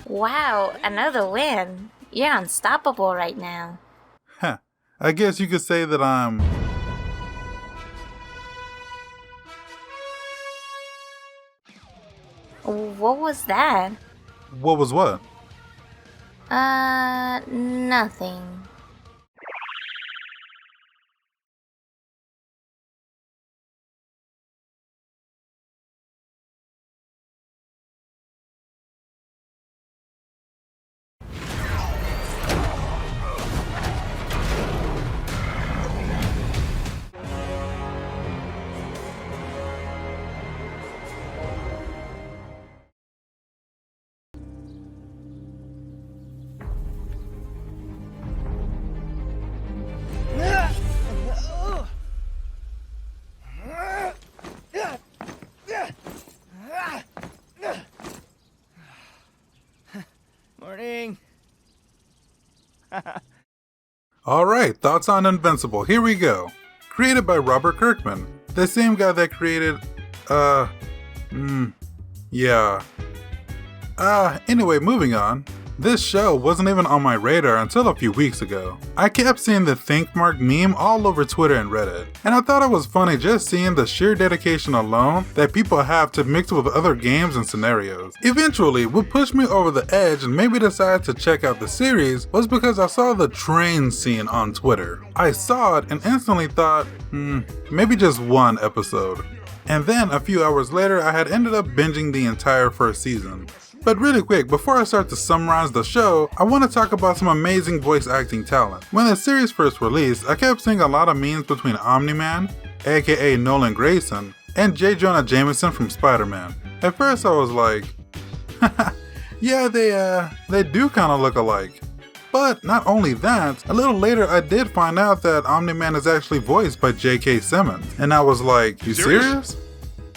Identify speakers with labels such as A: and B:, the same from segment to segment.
A: Wow, another win. You're unstoppable right now.
B: Heh, I guess you could say that I'm...
A: What was that?
B: What was what?
A: Nothing.
C: Morning.
B: Alright, thoughts on Invincible, here we go. Created by Robert Kirkman, the same guy that created, anyway, moving on. This show wasn't even on my radar until a few weeks ago. I kept seeing the think mark meme all over Twitter and Reddit, and I thought it was funny just seeing the sheer dedication alone that people have to mix with other games and scenarios. Eventually, what pushed me over the edge and made me decide to check out the series was because I saw the train scene on Twitter. I saw it and instantly thought, maybe just one episode. And then a few hours later, I had ended up binging the entire first season. But really quick, before I start to summarize the show, I want to talk about some amazing voice acting talent. When the series first released, I kept seeing a lot of memes between Omni-Man, aka Nolan Grayson, and J. Jonah Jameson from Spider-Man. At first I was like, yeah, they do kinda look alike. But not only that, a little later I did find out that Omni-Man is actually voiced by J.K. Simmons. And I was like, you serious?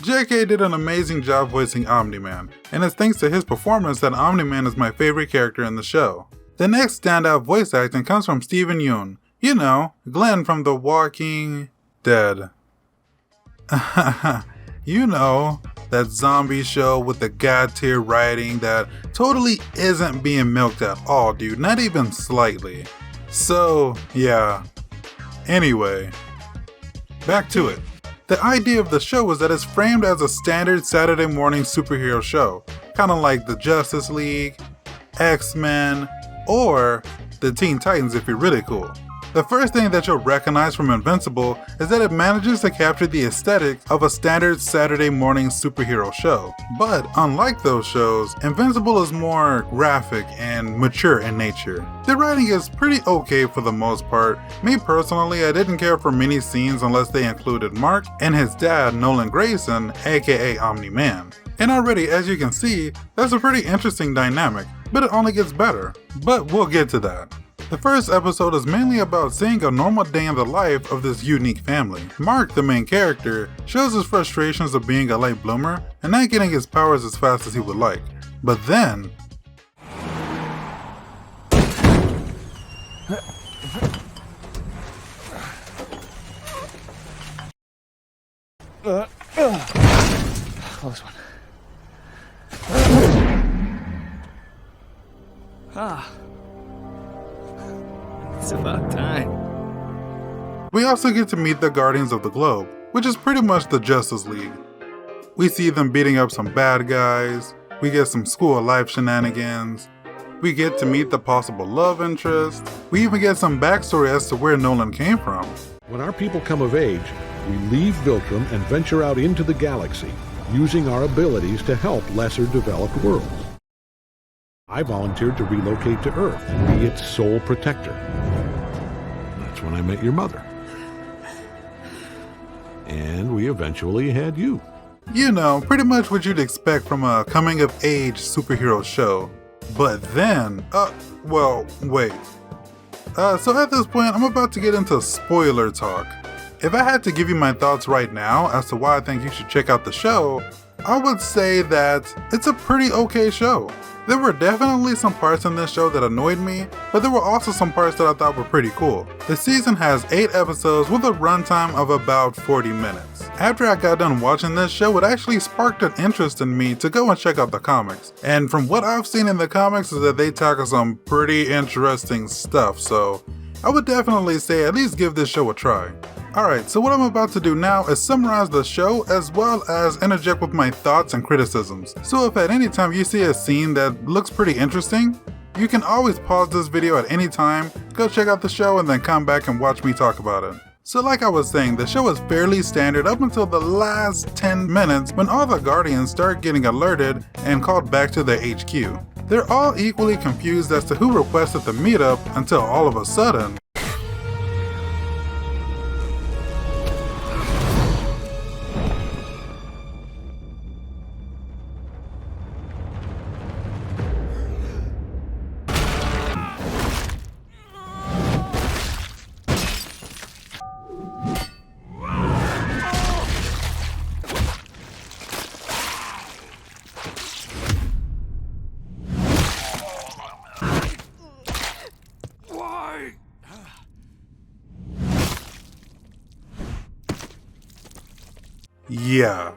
B: J.K. did an amazing job voicing Omni-Man, and it's thanks to his performance that Omni-Man is my favorite character in the show. The next standout voice acting comes from Steven Yeun. You know, Glenn from The Walking Dead. You know, that zombie show with the god tier writing that totally isn't being milked at all, dude, not even slightly. So, yeah. Anyway, back to it. The idea of the show is that it's framed as a standard Saturday morning superhero show, kinda like the Justice League, X-Men, or the Teen Titans if you're really cool. The first thing that you'll recognize from Invincible is that it manages to capture the aesthetic of a standard Saturday morning superhero show. But unlike those shows, Invincible is more graphic and mature in nature. The writing is pretty okay for the most part. Me personally, I didn't care for many scenes unless they included Mark and his dad, Nolan Grayson, aka Omni-Man. And already, as you can see, that's a pretty interesting dynamic, but it only gets better. But we'll get to that. The first episode is mainly about seeing a normal day in the life of this unique family. Mark, the main character, shows his frustrations of being a late bloomer and not getting his powers as fast as he would like. But then...
C: Close one. It's about time.
B: We also get to meet the Guardians of the Globe, which is pretty much the Justice League. We see them beating up some bad guys, we get some school of life shenanigans, we get to meet the possible love interest, we even get some backstory as to where Nolan came from.
D: When our people come of age, we leave Viltrum and venture out into the galaxy, using our abilities to help lesser developed worlds. I volunteered to relocate to Earth and be its sole protector. That's when I met your mother. And we eventually had you.
B: You know, pretty much what you'd expect from a coming-of-age superhero show. But then, wait. So at this point, I'm about to get into spoiler talk. If I had to give you my thoughts right now as to why I think you should check out the show, I would say that it's a pretty okay show. There were definitely some parts in this show that annoyed me, but there were also some parts that I thought were pretty cool. The season has 8 episodes with a runtime of about 40 minutes. After I got done watching this show, it actually sparked an interest in me to go and check out the comics. And from what I've seen in the comics is that they tackle some pretty interesting stuff, so I would definitely say at least give this show a try. Alright, so what I'm about to do now is summarize the show as well as interject with my thoughts and criticisms. So if at any time you see a scene that looks pretty interesting, you can always pause this video at any time, go check out the show, and then come back and watch me talk about it. So like I was saying, the show is fairly standard up until the last 10 minutes when all the Guardians start getting alerted and called back to their HQ. They're all equally confused as to who requested the meetup until all of a sudden, yeah,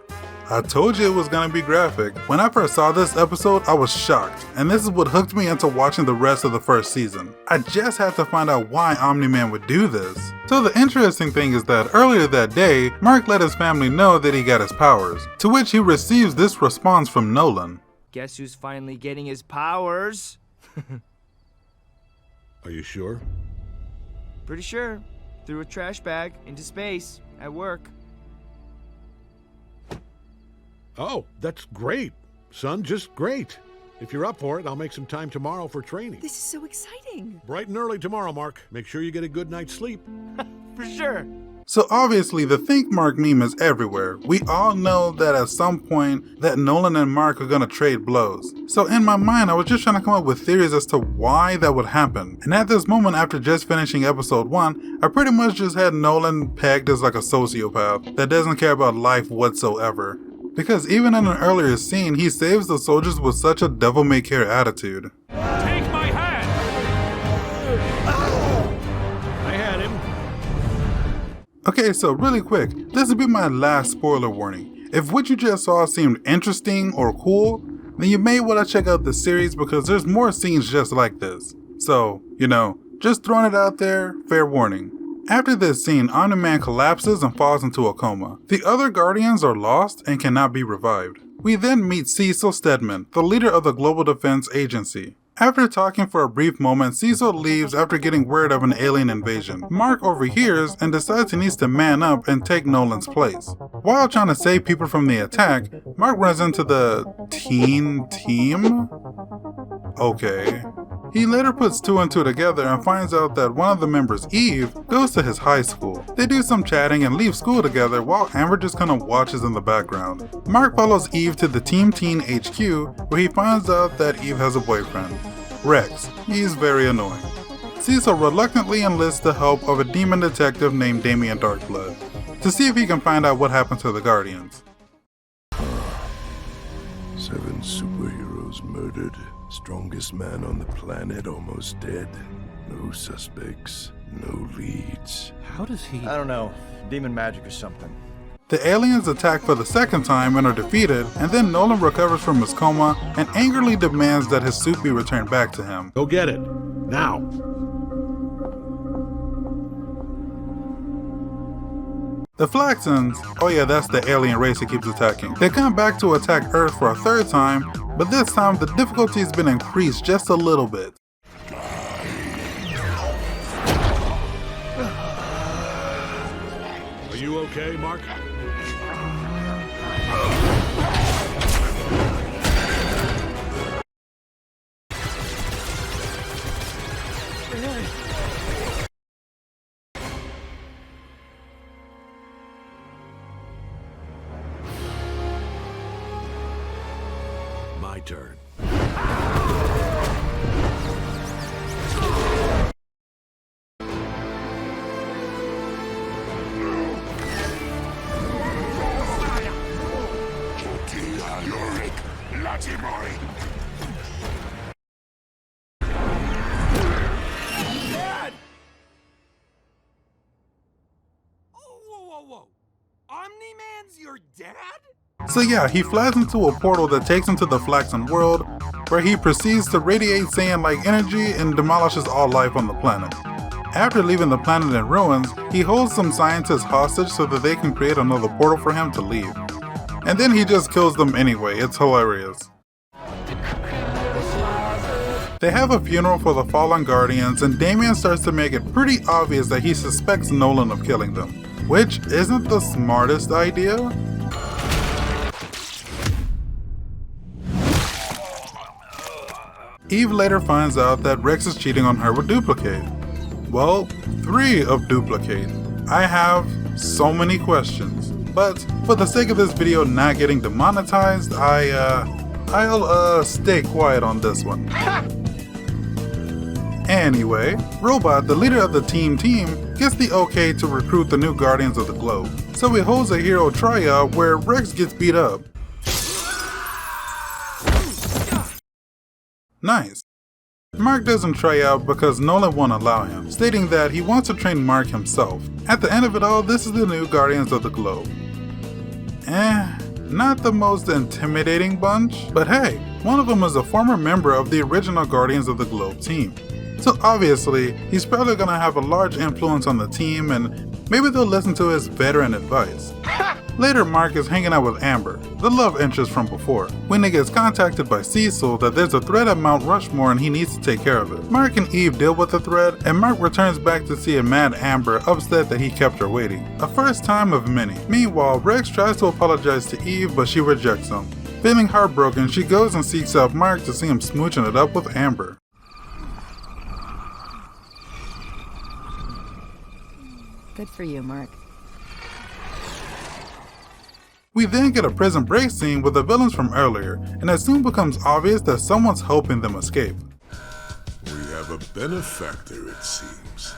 B: I told you it was gonna be graphic. When I first saw this episode, I was shocked, and this is what hooked me into watching the rest of the first season. I just had to find out why Omni-Man would do this. So the interesting thing is that earlier that day, Mark let his family know that he got his powers, to which he receives this response from Nolan.
C: Guess who's finally getting his powers?
D: Are you sure?
C: Pretty sure. Threw a trash bag into space at work.
D: Oh, that's great. Son, just great. If you're up for it, I'll make some time tomorrow for training.
E: This is so exciting.
D: Bright and early tomorrow, Mark. Make sure you get a good night's sleep.
C: For sure.
B: So obviously the Think Mark meme is everywhere. We all know that at some point that Nolan and Mark are gonna trade blows. So in my mind I was just trying to come up with theories as to why that would happen. And at this moment, after just finishing episode 1, I pretty much just had Nolan pegged as like a sociopath that doesn't care about life whatsoever. Because even in an earlier scene, he saves the soldiers with such a devil-may-care attitude.
F: Take my hand!
D: I had him.
B: Okay, so really quick, this will be my last spoiler warning. If what you just saw seemed interesting or cool, then you may want to check out the series because there's more scenes just like this. So, just throwing it out there, fair warning. After this scene, Omni-Man collapses and falls into a coma. The other Guardians are lost and cannot be revived. We then meet Cecil Stedman, the leader of the Global Defense Agency. After talking for a brief moment, Cecil leaves after getting word of an alien invasion. Mark overhears and decides he needs to man up and take Nolan's place. While trying to save people from the attack, Mark runs into the teen team? Okay. He later puts 2 and 2 together and finds out that one of the members, Eve, goes to his high school. They do some chatting and leave school together while Amber just kinda watches in the background. Mark follows Eve to the Team Teen HQ where he finds out that Eve has a boyfriend, Rex. He's very annoying. Cecil reluctantly enlists the help of a demon detective named Damian Darkblood to see if he can find out what happened to the Guardians.
G: 7 superheroes murdered. Strongest man on the planet almost dead. No suspects, no leads.
C: How does he...
H: I don't know. Demon magic or something.
B: The aliens attack for the second time and are defeated, and then Nolan recovers from his coma and angrily demands that his suit be returned back to him.
D: Go get it. Now.
B: The Flaxons, oh yeah, that's the alien race he keeps attacking. They come back to attack Earth for a third time, but this time the difficulty has been increased just a little bit.
D: Are you okay, Mark? My turn.
E: Nolan's your dad?
B: So yeah, he flies into a portal that takes him to the Flaxen world, where he proceeds to radiate Saiyan-like energy and demolishes all life on the planet. After leaving the planet in ruins, he holds some scientists hostage so that they can create another portal for him to leave. And then he just kills them anyway, it's hilarious. They have a funeral for the fallen Guardians, and Damien starts to make it pretty obvious that he suspects Nolan of killing them, which isn't the smartest idea. Eve later finds out that Rex is cheating on her with Duplicate. Well, 3 of Duplicate. I have so many questions, but for the sake of this video not getting demonetized, I'll stay quiet on this one. Anyway, Robot, the leader of the team, gets the okay to recruit the new Guardians of the Globe. So he holds a hero tryout where Rex gets beat up. Nice. Mark doesn't try out because Nolan won't allow him, stating that he wants to train Mark himself. At the end of it all, this is the new Guardians of the Globe. Not the most intimidating bunch, but hey, one of them is a former member of the original Guardians of the Globe team. So obviously, he's probably gonna have a large influence on the team and maybe they'll listen to his veteran advice. Later, Mark is hanging out with Amber, the love interest from before, when he gets contacted by Cecil that there's a threat at Mount Rushmore and he needs to take care of it. Mark and Eve deal with the threat, and Mark returns back to see a mad Amber upset that he kept her waiting. A first time of many. Meanwhile, Rex tries to apologize to Eve, but she rejects him. Feeling heartbroken, she goes and seeks out Mark to see him smooching it up with Amber.
F: Good for you, Mark.
B: We then get a prison break scene with the villains from earlier, and it soon becomes obvious that someone's helping them escape.
G: We have a benefactor, it seems.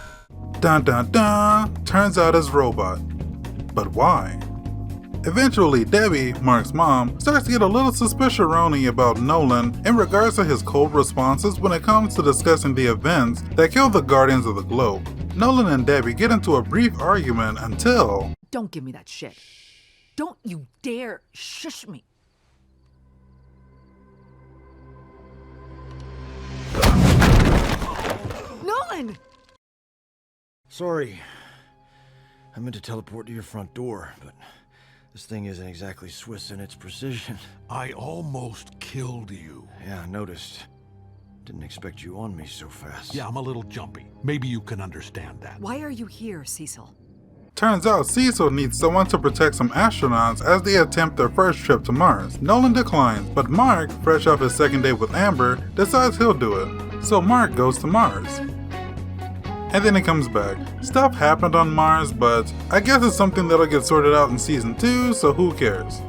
B: Dun dun dun! Turns out it's Robot. But why? Eventually, Debbie, Mark's mom, starts to get a little suspicious-rony about Nolan in regards to his cold responses when it comes to discussing the events that killed the Guardians of the Globe. Nolan and Debbie get into a brief argument until...
F: Don't give me that shit. Don't you dare shush me. Nolan!
H: Sorry. I meant to teleport to your front door, but this thing isn't exactly Swiss in its precision.
E: I almost killed you.
H: Yeah, I noticed. Didn't expect you on me so fast.
E: Yeah, I'm a little jumpy. Maybe you can understand that.
F: Why are you here, Cecil?
B: Turns out Cecil needs someone to protect some astronauts as they attempt their first trip to Mars. Nolan declines, but Mark, fresh off his second date with Amber, decides he'll do it. So Mark goes to Mars. And then he comes back. Stuff happened on Mars, but I guess it's something that'll get sorted out in season 2, so who cares?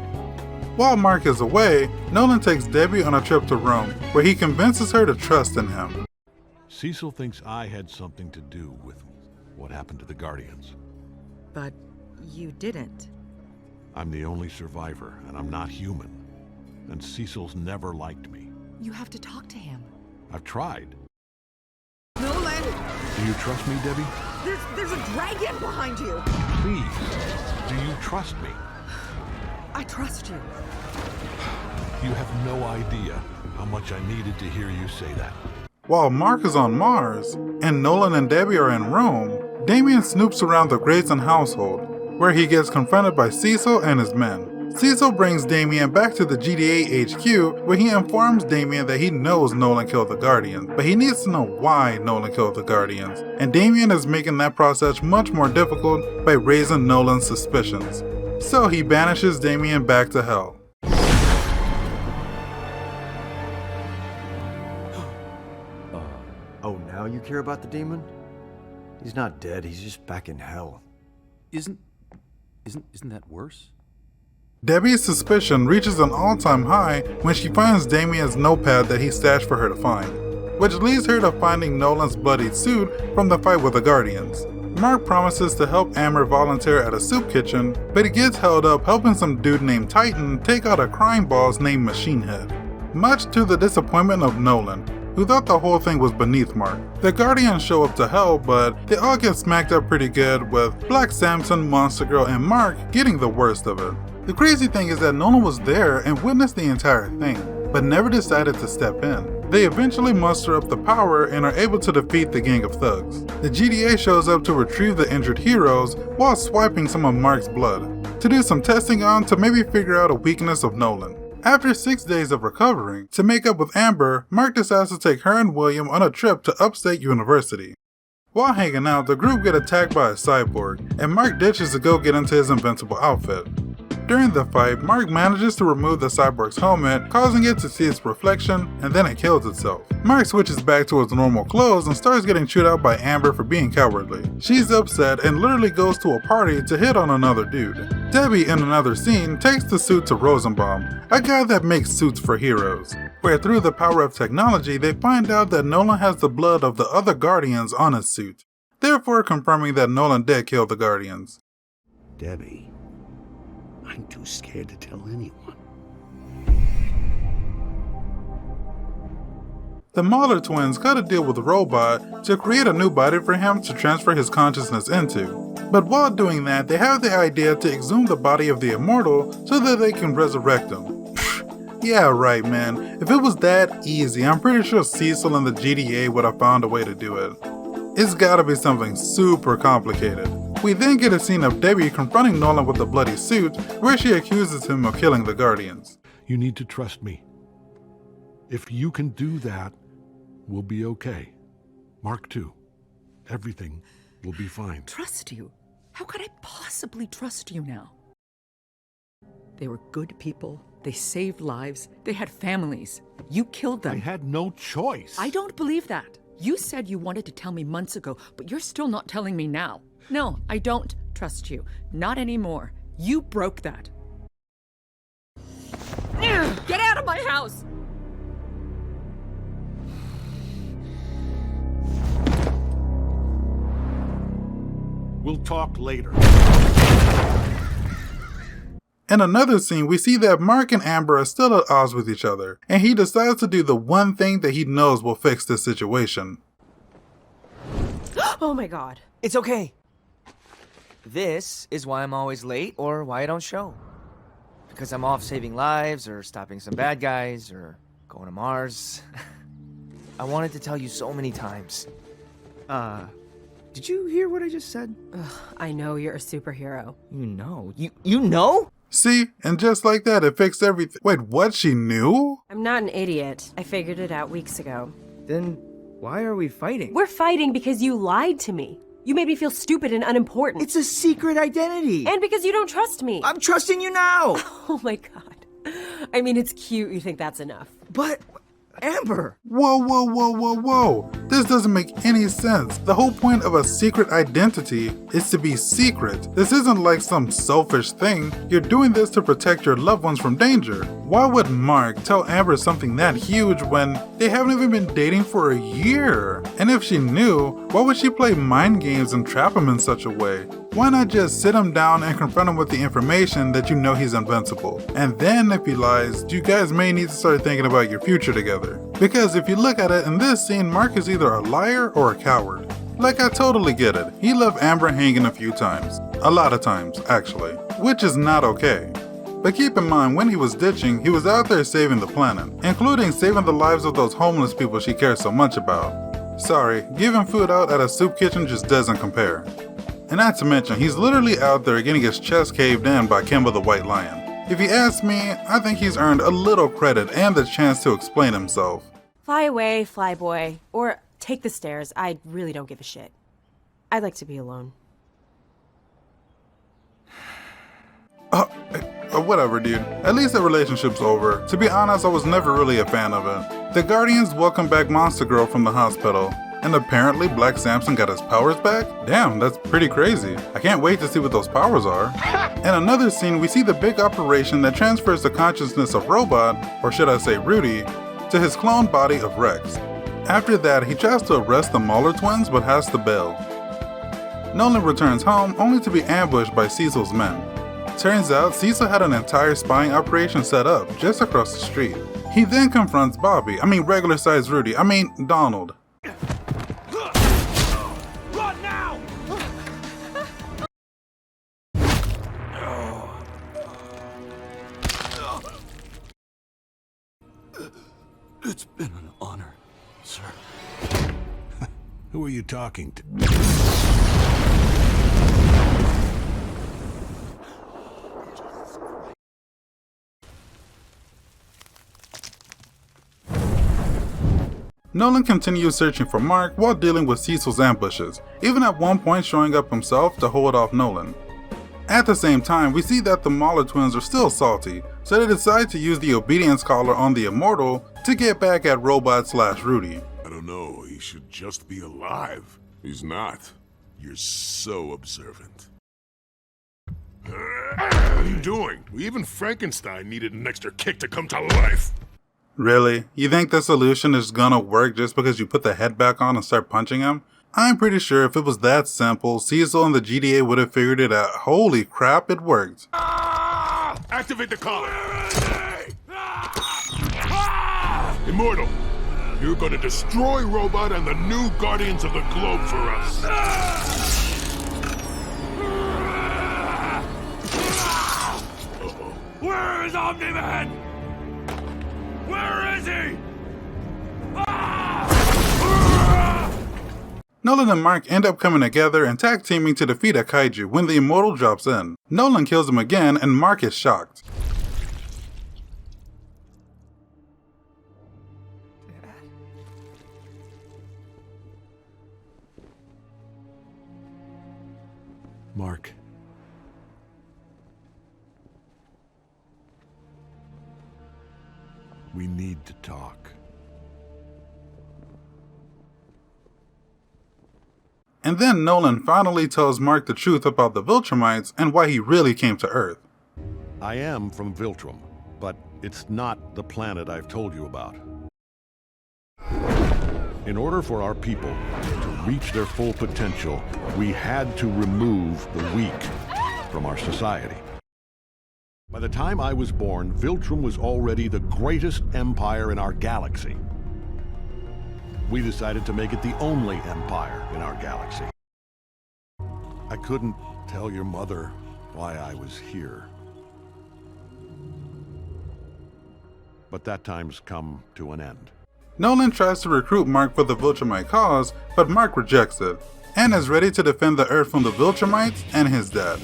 B: While Mark is away, Nolan takes Debbie on a trip to Rome, where he convinces her to trust in him.
D: Cecil thinks I had something to do with what happened to the Guardians.
F: But you didn't.
D: I'm the only survivor, and I'm not human. And Cecil's never liked me.
F: You have to talk to him.
D: I've tried.
F: Nolan!
D: Do you trust me, Debbie?
F: There's a dragon behind you!
D: Please, do you trust me?
F: I trust you.
D: You have no idea how much I needed to hear you say that.
B: While Mark is on Mars, and Nolan and Debbie are in Rome, Damien snoops around the Grayson household, where he gets confronted by Cecil and his men. Cecil brings Damien back to the GDA HQ, where he informs Damien that he knows Nolan killed the Guardians, but he needs to know why Nolan killed the Guardians, and Damien is making that process much more difficult by raising Nolan's suspicions. So he banishes Damien back to hell.
H: Oh, now you care about the demon? He's not dead, he's just back in hell.
I: Isn't that worse?
B: Debbie's suspicion reaches an all-time high when she finds Damien's notepad that he stashed for her to find, which leads her to finding Nolan's bloodied suit from the fight with the Guardians. Mark promises to help Amber volunteer at a soup kitchen, but he gets held up helping some dude named Titan take out a crime boss named Machine Head, much to the disappointment of Nolan, who thought the whole thing was beneath Mark. The Guardians show up to hell, but they all get smacked up pretty good, with Black Samson, Monster Girl, and Mark getting the worst of it. The crazy thing is that Nolan was there and witnessed the entire thing, but never decided to step in. They eventually muster up the power and are able to defeat the gang of thugs. The GDA shows up to retrieve the injured heroes while swiping some of Mark's blood, to do some testing on to maybe figure out a weakness of Nolan. After 6 days of recovering, to make up with Amber, Mark decides to take her and William on a trip to Upstate University. While hanging out, the group get attacked by a cyborg, and Mark ditches to go get into his invincible outfit. During the fight, Mark manages to remove the cyborg's helmet, causing it to see its reflection, and then it kills itself. Mark switches back to his normal clothes and starts getting chewed out by Amber for being cowardly. She's upset and literally goes to a party to hit on another dude. Debbie, in another scene, takes the suit to Rosenbaum, a guy that makes suits for heroes, where through the power of technology they find out that Nolan has the blood of the other Guardians on his suit, therefore confirming that Nolan did kill the Guardians.
G: Debbie, I'm too scared to tell anyone.
B: The Mahler twins cut a deal with the robot to create a new body for him to transfer his consciousness into. But while doing that, they have the idea to exhume the body of the immortal so that they can resurrect him. Yeah, right, man. If it was that easy, I'm pretty sure Cecil and the GDA would have found a way to do it. It's gotta be something super complicated. We then get a scene of Debbie confronting Nolan with the bloody suit, where she accuses him of killing the Guardians.
D: You need to trust me. If you can do that, we'll be okay. Mark II, everything will be fine.
F: Trust you? How could I possibly trust you now? They were good people. They saved lives. They had families. You killed them.
E: I had no choice.
F: I don't believe that. You said you wanted to tell me months ago, but you're still not telling me now. No, I don't trust you. Not anymore. You broke that. Get out of my house!
E: We'll talk later.
B: In another scene, we see that Mark and Amber are still at odds with each other, and he decides to do the one thing that he knows will fix this situation.
J: Oh my god.
C: It's okay. This is why I'm always late or why I don't show. Because I'm off saving lives or stopping some bad guys or going to Mars. I wanted to tell you so many times. Did you hear what I just said?
J: Ugh, I know you're a superhero.
C: You know? You know?
B: See? And just like that, it fixed everything. Wait, what? She knew?
J: I'm not an idiot. I figured it out weeks ago.
C: Then why are we fighting?
J: We're fighting because you lied to me. You made me feel stupid and unimportant.
C: It's a secret identity.
J: And because you don't trust me.
C: I'm trusting you now.
J: Oh my god. I mean, it's cute you think that's enough.
C: But Amber!
B: Whoa. This doesn't make any sense. The whole point of a secret identity is to be secret. This isn't like some selfish thing. You're doing this to protect your loved ones from danger. Why would Mark tell Amber something that huge when they haven't even been dating for a year? And if she knew, why would she play mind games and trap him in such a way? Why not just sit him down and confront him with the information that you know he's invincible? And then if he lies, you guys may need to start thinking about your future together. Because if you look at it, in this scene, Mark is either a liar or a coward. Like, I totally get it. He left Amber hanging a few times. A lot of times, actually. Which is not okay. But keep in mind, when he was ditching, he was out there saving the planet, including saving the lives of those homeless people she cares so much about. Sorry, giving food out at a soup kitchen just doesn't compare. And not to mention, he's literally out there getting his chest caved in by Kimba the White Lion. If you ask me, I think he's earned a little credit and the chance to explain himself.
J: Fly away, flyboy. Or take the stairs. I really don't give a shit. I'd like to be alone.
B: Whatever, dude. At least the relationship's over. To be honest, I was never really a fan of it. The Guardians welcome back Monster Girl from the hospital. And apparently Black Samson got his powers back? Damn, that's pretty crazy. I can't wait to see what those powers are. In another scene, we see the big operation that transfers the consciousness of Robot, or should I say Rudy, to his cloned body of Rex. After that, he tries to arrest the Mahler twins but has to bail. Nolan returns home only to be ambushed by Cecil's men. Turns out Cecil had an entire spying operation set up just across the street. He then confronts regular-sized Rudy, Donald.
E: Run now! It's been an honor, sir.
G: Who are you talking to?
B: Nolan continues searching for Mark while dealing with Cecil's ambushes, even at one point showing up himself to hold off Nolan. At the same time, we see that the Mahler twins are still salty, so they decide to use the obedience collar on the Immortal to get back at Robot/Rudy.
G: I don't know, he should just be alive. He's not. You're so observant. What are you doing? Even Frankenstein needed an extra kick to come to life.
B: Really? You think the solution is gonna work just because you put the head back on and start punching him? I'm pretty sure if it was that simple, Cecil and the GDA would have figured it out. Holy crap, it worked.
G: Activate the collar. Immortal, you're gonna destroy Robot and the new Guardians of the Globe for us. Uh-oh.
E: Where is Omni-Man? Where is he?
B: Nolan and Mark end up coming together and tag teaming to defeat a kaiju when the Immortal drops in. Nolan kills him again and Mark is shocked.
G: Mark. We need to talk.
B: And then Nolan finally tells Mark the truth about the Viltrumites and why he really came to Earth.
D: I am from Viltrum, but it's not the planet I've told you about. In order for our people to reach their full potential, we had to remove the weak from our society. By the time I was born, Viltrum was already the greatest empire in our galaxy. We decided to make it the only empire in our galaxy. I couldn't tell your mother why I was here. But that time's come to an end.
B: Nolan tries to recruit Mark for the Viltrumite cause, but Mark rejects it, and is ready to defend the Earth from the Viltrumites and his dad.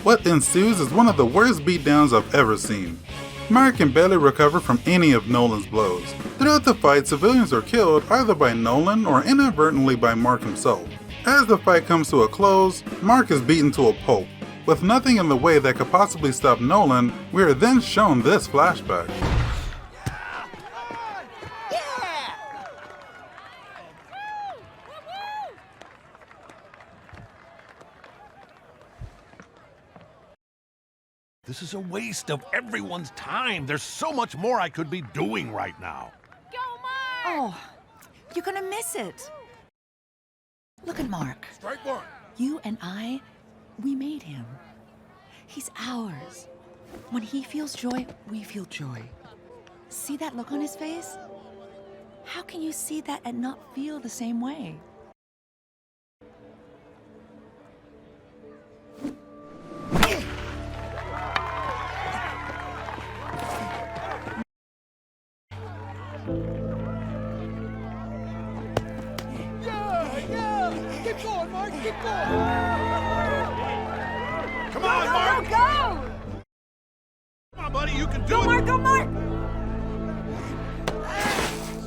B: What ensues is one of the worst beatdowns I've ever seen. Mark can barely recover from any of Nolan's blows. Throughout the fight, civilians are killed either by Nolan or inadvertently by Mark himself. As the fight comes to a close, Mark is beaten to a pulp. With nothing in the way that could possibly stop Nolan, we are then shown this flashback.
E: This is a waste of everyone's time. There's so much more I could be doing right now.
F: Oh, you're gonna miss it. Look at Mark.
G: Strike one.
F: You and I, we made him. He's ours. When he feels joy, we feel joy. See that look on his face? How can you see that and not feel the same way?
E: Keep going, Mark. Keep going. Come on, Mark.
J: Go!
E: Come on, buddy. You can do
J: Go,
E: it.
J: Mark! Go, Mark!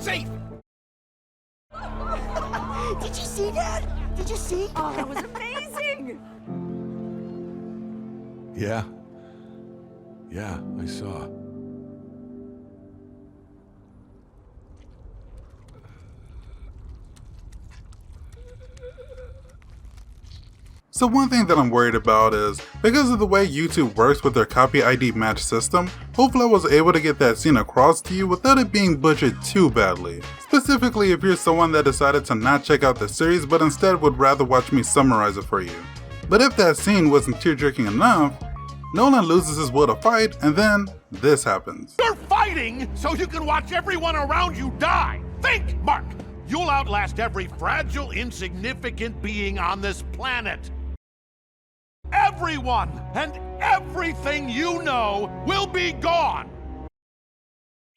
E: Safe.
J: Did you see that? Did you see? Oh, that was amazing!
G: Yeah. Yeah, I saw.
B: So one thing that I'm worried about is, because of the way YouTube works with their copy ID match system, hopefully I was able to get that scene across to you without it being butchered too badly. Specifically if you're someone that decided to not check out the series but instead would rather watch me summarize it for you. But if that scene wasn't tear-jerking enough, Nolan loses his will to fight and then this happens.
E: You're fighting so you can watch everyone around you die. Think, Mark. You'll outlast every fragile, insignificant being on this planet. Everyone and everything you know will be gone.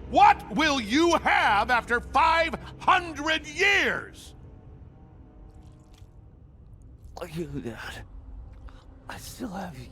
E: What will you have after 500 years?
C: You, Dad. I still have you.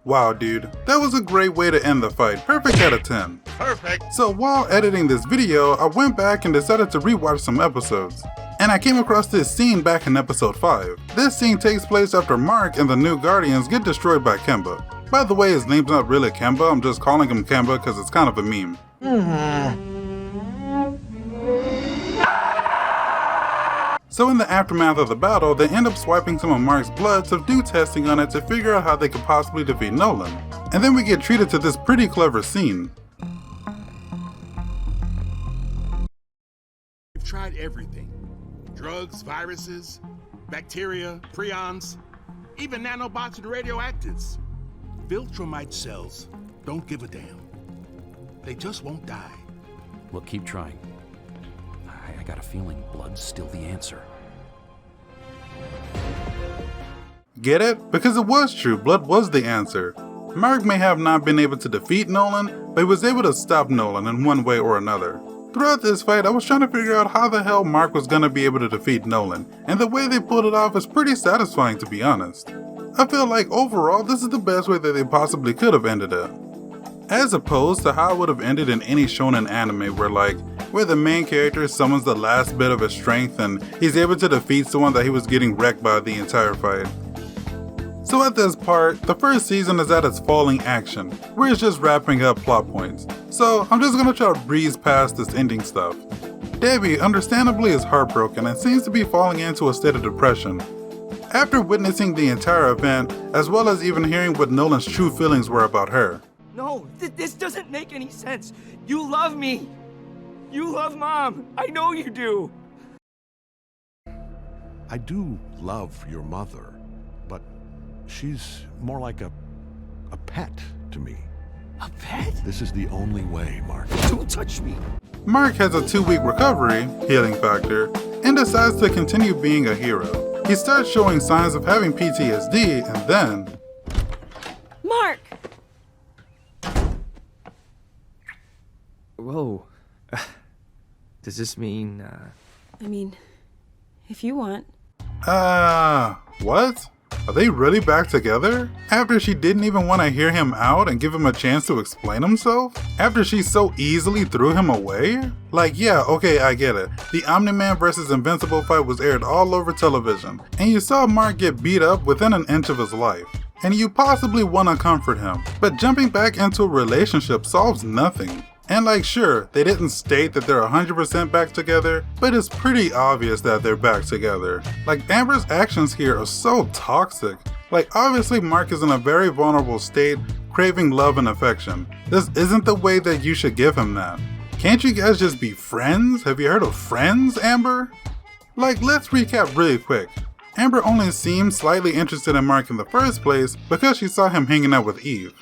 B: Wow, dude, that was a great way to end the fight. Perfect out of 10.
E: Perfect.
B: So while editing this video, I went back and decided to rewatch some episodes. And I came across this scene back in episode 5. This scene takes place after Mark and the new Guardians get destroyed by Kemba. By the way, his name's not really Kemba, I'm just calling him Kemba because it's kind of a meme. So in the aftermath of the battle, they end up swiping some of Mark's blood to do testing on it to figure out how they could possibly defeat Nolan. And then we get treated to this pretty clever scene.
K: We've tried everything. Drugs, viruses, bacteria, prions, even nanobots and radioactives. Viltrumite cells don't give a damn. They just won't die.
I: Well, keep trying. I got a feeling blood's still the answer.
B: Get it? Because it was true, blood was the answer. Mark may have not been able to defeat Nolan, but he was able to stop Nolan in one way or another. Throughout this fight, I was trying to figure out how the hell Mark was gonna be able to defeat Nolan, and the way they pulled it off is pretty satisfying, to be honest. I feel like overall, this is the best way that they possibly could have ended it. As opposed to how it would have ended in any shonen anime where the main character summons the last bit of his strength and he's able to defeat someone that he was getting wrecked by the entire fight. So at this part, the first season is at its falling action, where it's just wrapping up plot points. So I'm just gonna try to breeze past this ending stuff. Debbie understandably is heartbroken and seems to be falling into a state of depression. After witnessing the entire event, as well as even hearing what Nolan's true feelings were about her.
C: No, this doesn't make any sense. You love me. You love Mom. I know you do.
D: I do love your mother, but she's more like a pet to me.
C: A pet?
D: This is the only way, Mark.
C: Don't touch me.
B: Mark has a 2-week recovery, healing factor, and decides to continue being a hero. He starts showing signs of having PTSD, and then...
J: Mark!
C: Whoa. Does this mean,
J: I mean, if you want.
B: What? Are they really back together? After she didn't even want to hear him out and give him a chance to explain himself? After she so easily threw him away? Like, yeah, okay, I get it. The Omni-Man vs. Invincible fight was aired all over television, and you saw Mark get beat up within an inch of his life. And you possibly want to comfort him, but jumping back into a relationship solves nothing. And like, sure, they didn't state that they're 100% back together, but it's pretty obvious that they're back together. Like, Amber's actions here are so toxic. Like, obviously Mark is in a very vulnerable state, craving love and affection. This isn't the way that you should give him that. Can't you guys just be friends? Have you heard of friends, Amber? Like, let's recap really quick. Amber only seemed slightly interested in Mark in the first place because she saw him hanging out with Eve.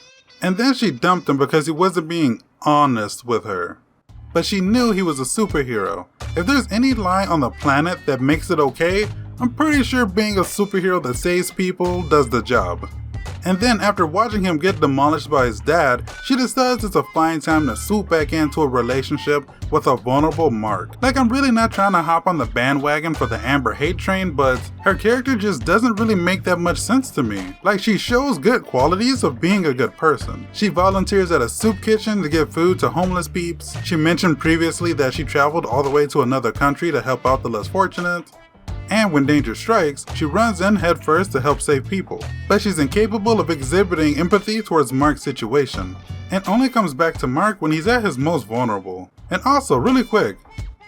B: And then she dumped him because he wasn't being honest with her. But she knew he was a superhero. If there's any lie on the planet that makes it okay, I'm pretty sure being a superhero that saves people does the job. And then after watching him get demolished by his dad, she decides it's a fine time to swoop back into a relationship with a vulnerable Mark. Like, I'm really not trying to hop on the bandwagon for the Amber hate train, but her character just doesn't really make that much sense to me. Like, she shows good qualities of being a good person. She volunteers at a soup kitchen to give food to homeless peeps. She mentioned previously that she traveled all the way to another country to help out the less fortunate. And when danger strikes, she runs in headfirst to help save people. But she's incapable of exhibiting empathy towards Mark's situation, and only comes back to Mark when he's at his most vulnerable. And also, really quick,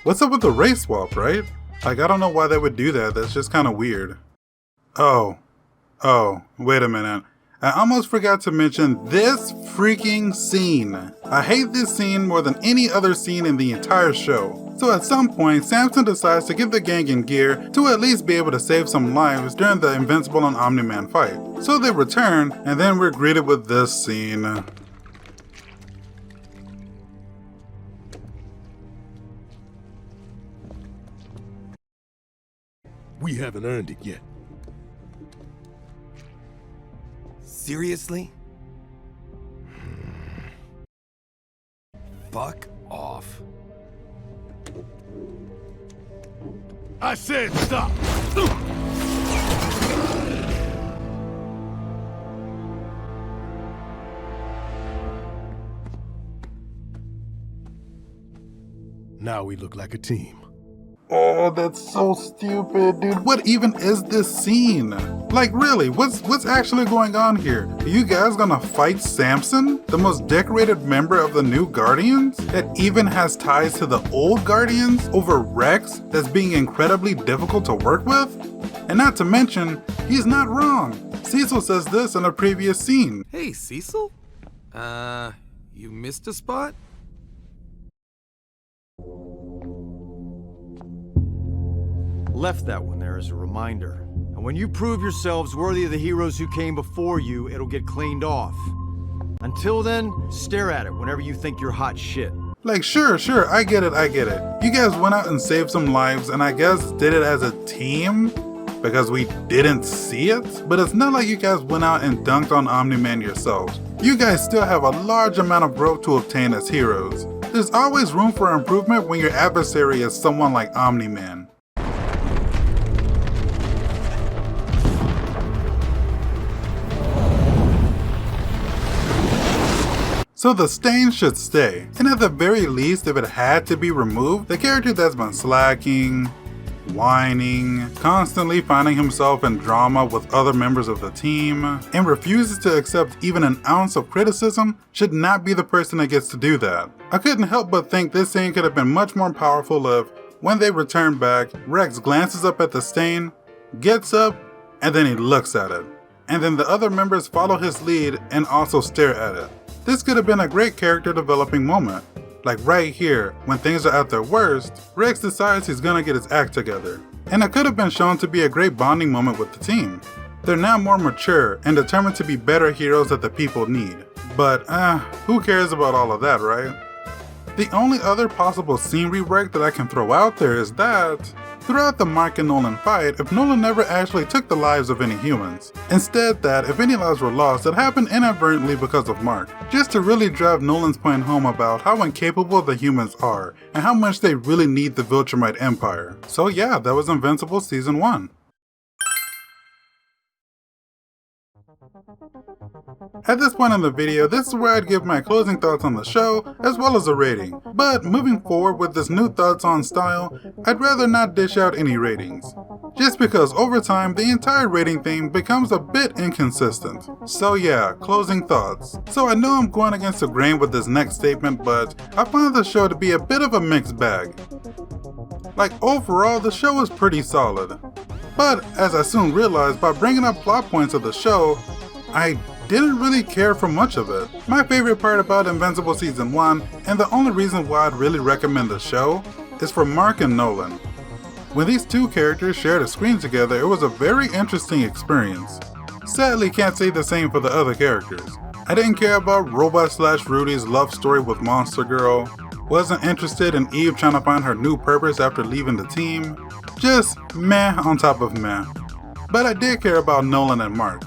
B: what's up with the race swap, right? Like, I don't know why they would do that, that's just kinda weird. Oh, wait a minute. I almost forgot to mention this freaking scene. I hate this scene more than any other scene in the entire show. So at some point, Samson decides to get the gang in gear to at least be able to save some lives during the Invincible and Omni-Man fight. So they return, and then we're greeted with this scene.
G: We haven't earned it yet.
L: Seriously? Fuck off.
E: I said stop!
G: Now we look like a team.
B: Oh, that's so stupid, dude. What even is this scene? Like, really, what's actually going on here? Are you guys gonna fight Samson, the most decorated member of the new Guardians, that even has ties to the old Guardians, over Rex, that's being incredibly difficult to work with? And not to mention, he's not wrong. Cecil says this in a previous scene.
L: Hey, Cecil? You missed a spot?
H: Left that one there as a reminder. And when you prove yourselves worthy of the heroes who came before you, it'll get cleaned off. Until then, stare at it whenever you think you're hot shit.
B: Like, sure, I get it. You guys went out and saved some lives, and I guess did it as a team? Because we didn't see it? But it's not like you guys went out and dunked on Omni-Man yourselves. You guys still have a large amount of growth to obtain as heroes. There's always room for improvement when your adversary is someone like Omni-Man. So the stain should stay, and at the very least, if it had to be removed, the character that's been slacking, whining, constantly finding himself in drama with other members of the team, and refuses to accept even an ounce of criticism should not be the person that gets to do that. I couldn't help but think this scene could have been much more powerful if, when they return back, Rex glances up at the stain, gets up, and then he looks at it. And then the other members follow his lead and also stare at it. This could have been a great character developing moment. Like right here, when things are at their worst, Rex decides he's gonna get his act together. And it could have been shown to be a great bonding moment with the team. They're now more mature and determined to be better heroes that the people need. But who cares about all of that, right? The only other possible scene rework that I can throw out there is that throughout the Mark and Nolan fight, if Nolan never actually took the lives of any humans. Instead that if any lives were lost, it happened inadvertently because of Mark. Just to really drive Nolan's point home about how incapable the humans are, and how much they really need the Viltrumite Empire. So yeah, that was Invincible Season 1. At this point in the video, this is where I'd give my closing thoughts on the show, as well as a rating. But moving forward with this new thoughts on style, I'd rather not dish out any ratings. Just because over time, the entire rating thing becomes a bit inconsistent. So yeah, closing thoughts. So I know I'm going against the grain with this next statement, but I find the show to be a bit of a mixed bag. Like overall, the show is pretty solid. But as I soon realized by bringing up plot points of the show, I didn't really care for much of it. My favorite part about Invincible Season 1, and the only reason why I'd really recommend the show, is for Mark and Nolan. When these two characters shared a screen together, it was a very interesting experience. Sadly, can't say the same for the other characters. I didn't care about Robot/Rudy's love story with Monster Girl, wasn't interested in Eve trying to find her new purpose after leaving the team, just meh on top of meh. But I did care about Nolan and Mark.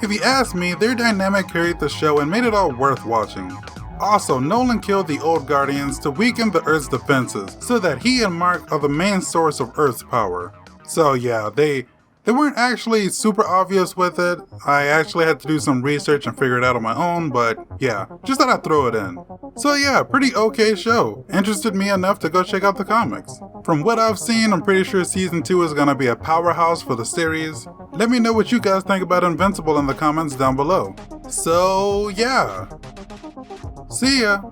B: If you ask me, their dynamic carried the show and made it all worth watching. Also, Nolan killed the old Guardians to weaken the Earth's defenses, so that he and Mark are the main source of Earth's power. So yeah, they weren't actually super obvious with it. I actually had to do some research and figure it out on my own, but yeah, just thought I'd throw it in. So yeah, pretty okay show. Interested me enough to go check out the comics. From what I've seen, I'm pretty sure Season 2 is gonna be a powerhouse for the series. Let me know what you guys think about Invincible in the comments down below. So yeah, see ya!